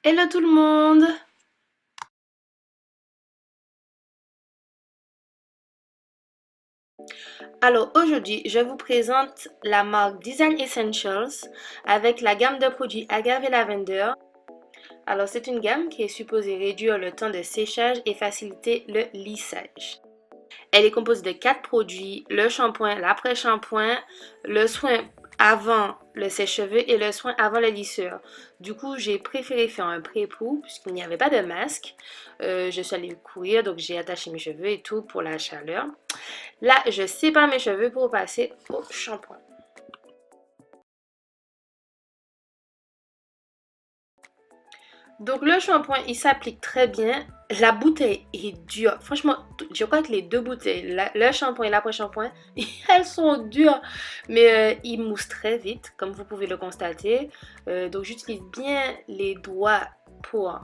Hello tout le monde! Alors aujourd'hui, je vous présente la marque Design Essentials avec la gamme de produits Agave Lavender. Alors c'est une gamme qui est supposée réduire le temps de séchage et faciliter le lissage. Elle est composée de 4 produits, le shampoing, l'après-shampoing, le soin avant le sèche-cheveux et le soin avant la lissure. Du coup, j'ai préféré faire un pré-pou puisqu'il n'y avait pas de masque. Je suis allée courir, donc j'ai attaché mes cheveux et tout pour la chaleur. Là, je sépare mes cheveux pour passer au shampoing. Donc le shampoing, il s'applique très bien. La bouteille est dure. Franchement, je crois que les deux bouteilles, le shampoing et l'après-shampoing, elles sont dures. Mais ils moussent très vite, comme vous pouvez le constater. Donc j'utilise bien les doigts pour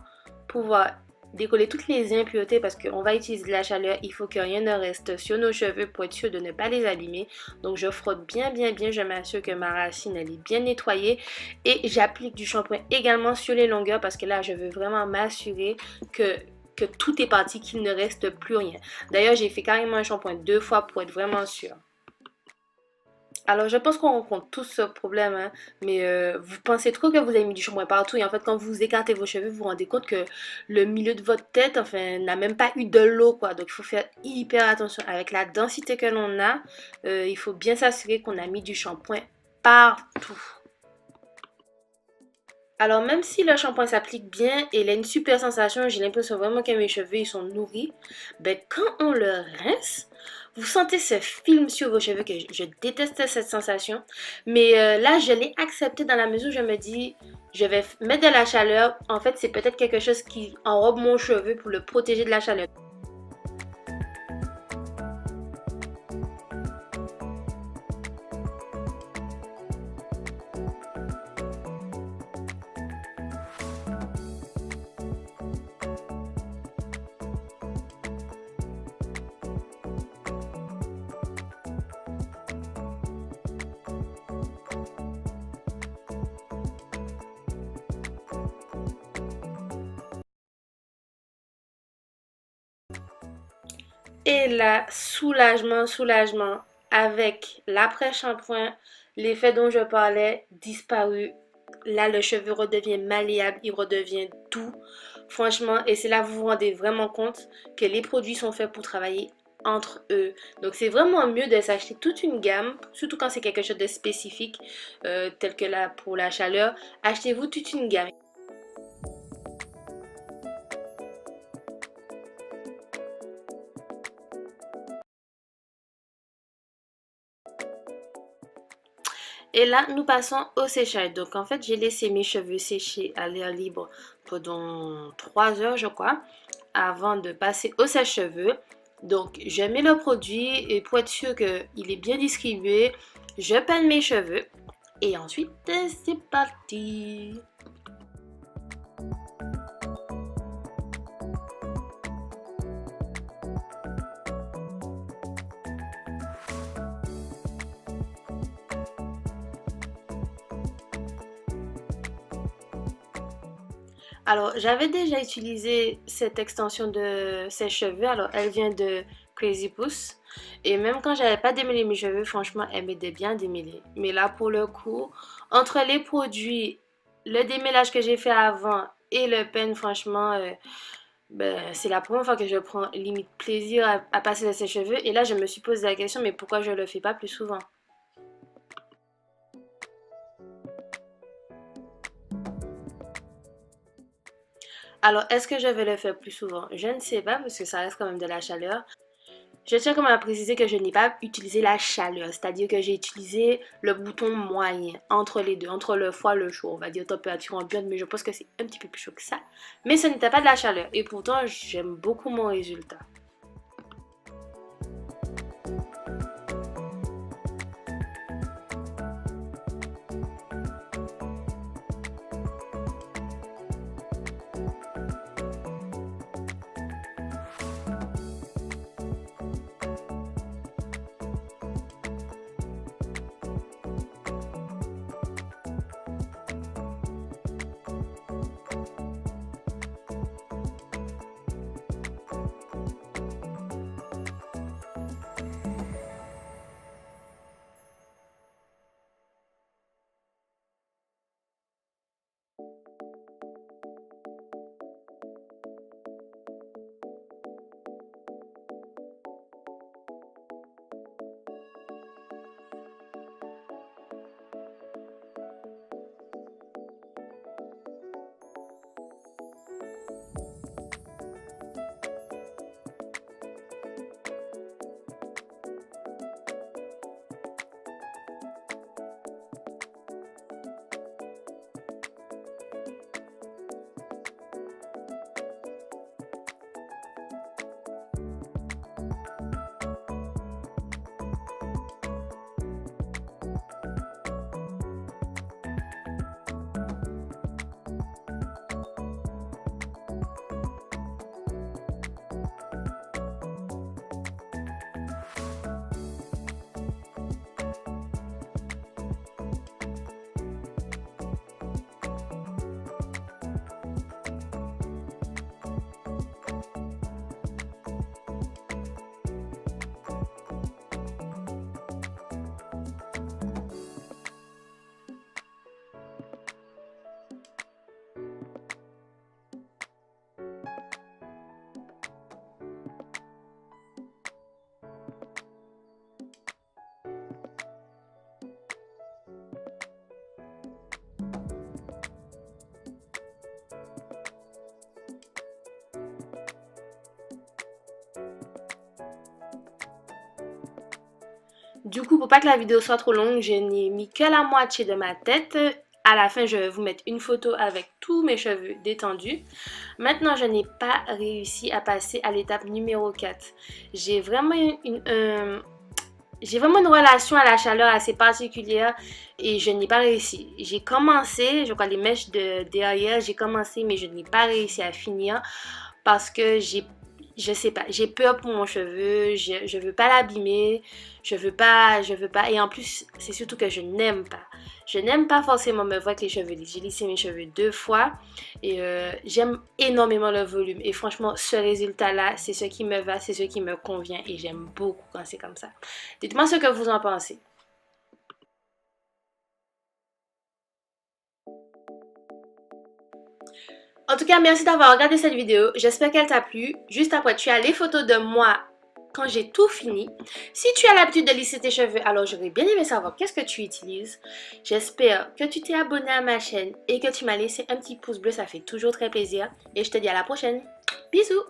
pouvoir décoller toutes les impuretés parce qu'on va utiliser de la chaleur. Il faut que rien ne reste sur nos cheveux pour être sûr de ne pas les abîmer. Donc je frotte bien, je m'assure que ma racine elle est bien nettoyée. Et j'applique du shampoing également sur les longueurs parce que là je veux vraiment m'assurer que tout est parti, qu'il ne reste plus rien. D'ailleurs j'ai fait carrément un shampoing 2 fois pour être vraiment sûre. Alors, je pense qu'on rencontre tous ce problème, hein, mais vous pensez trop que vous avez mis du shampoing partout et en fait, quand vous écartez vos cheveux, vous vous rendez compte que le milieu de votre tête, enfin, n'a même pas eu de l'eau, quoi. Donc, il faut faire hyper attention. Avec la densité que l'on a, il faut bien s'assurer qu'on a mis du shampoing partout. Alors, même si le shampoing s'applique bien et il a une super sensation, j'ai l'impression vraiment que mes cheveux ils sont nourris, ben quand on le rince, vous sentez ce film sur vos cheveux que je déteste cette sensation. Mais là, je l'ai accepté dans la mesure où je me dis, je vais mettre de la chaleur. En fait, c'est peut-être quelque chose qui enrobe mon cheveu pour le protéger de la chaleur. Et là, soulagement, avec l'après-shampoing, l'effet dont je parlais disparu. Là, le cheveu redevient malléable, il redevient doux. Franchement, et c'est là que vous vous rendez vraiment compte que les produits sont faits pour travailler entre eux. Donc, c'est vraiment mieux de s'acheter toute une gamme, surtout quand c'est quelque chose de spécifique, tel que là pour la chaleur. Achetez-vous toute une gamme. Et là, nous passons au séchage. Donc, en fait, j'ai laissé mes cheveux sécher à l'air libre pendant 3 heures, je crois, avant de passer au sèche-cheveux. Donc, je mets le produit et pour être sûr qu'il est bien distribué, je peins mes cheveux. Et ensuite, c'est parti! Alors, j'avais déjà utilisé cette extension de sèche-cheveux. Alors, elle vient de Crazy Puss. Et même quand j'avais pas démêlé mes cheveux, franchement, elle m'aidait bien démêler. Mais là, pour le coup, entre les produits, le démêlage que j'ai fait avant et le pen, franchement, ben, c'est la première fois que je prends limite plaisir à passer de ses cheveux. Et là, je me suis posé la question, mais pourquoi je le fais pas plus souvent? Alors, est-ce que je vais le faire plus souvent? Je ne sais pas parce que ça reste quand même de la chaleur. Je tiens quand même à préciser que je n'ai pas utilisé la chaleur, c'est-à-dire que j'ai utilisé le bouton moyen entre les deux, entre le froid et le chaud. On va dire température ambiante, mais je pense que c'est un petit peu plus chaud que ça. Mais ce n'était pas de la chaleur et pourtant j'aime beaucoup mon résultat. Du coup, pour pas que la vidéo soit trop longue, je n'ai mis que la moitié de ma tête. À la fin, je vais vous mettre une photo avec tous mes cheveux détendus. Maintenant, je n'ai pas réussi à passer à l'étape numéro 4. J'ai vraiment j'ai vraiment une relation à la chaleur assez particulière et je n'ai pas réussi. J'ai commencé, je crois les mèches de derrière, j'ai commencé mais je n'ai pas réussi à finir parce que je sais pas, j'ai peur pour mon cheveu, je veux pas l'abîmer, je veux pas, et en plus, c'est surtout que je n'aime pas. Je n'aime pas forcément me voir avec les cheveux lisses. J'ai lissé mes cheveux 2 fois et j'aime énormément le volume. Et franchement, ce résultat-là, c'est ce qui me va, c'est ce qui me convient et j'aime beaucoup quand c'est comme ça. Dites-moi ce que vous en pensez. En tout cas, merci d'avoir regardé cette vidéo. J'espère qu'elle t'a plu. Juste après, tu as les photos de moi quand j'ai tout fini. Si tu as l'habitude de lisser tes cheveux, alors j'aurais bien aimé savoir qu'est-ce que tu utilises. J'espère que tu t'es abonné à ma chaîne et que tu m'as laissé un petit pouce bleu, ça fait toujours très plaisir. Et je te dis à la prochaine. Bisous!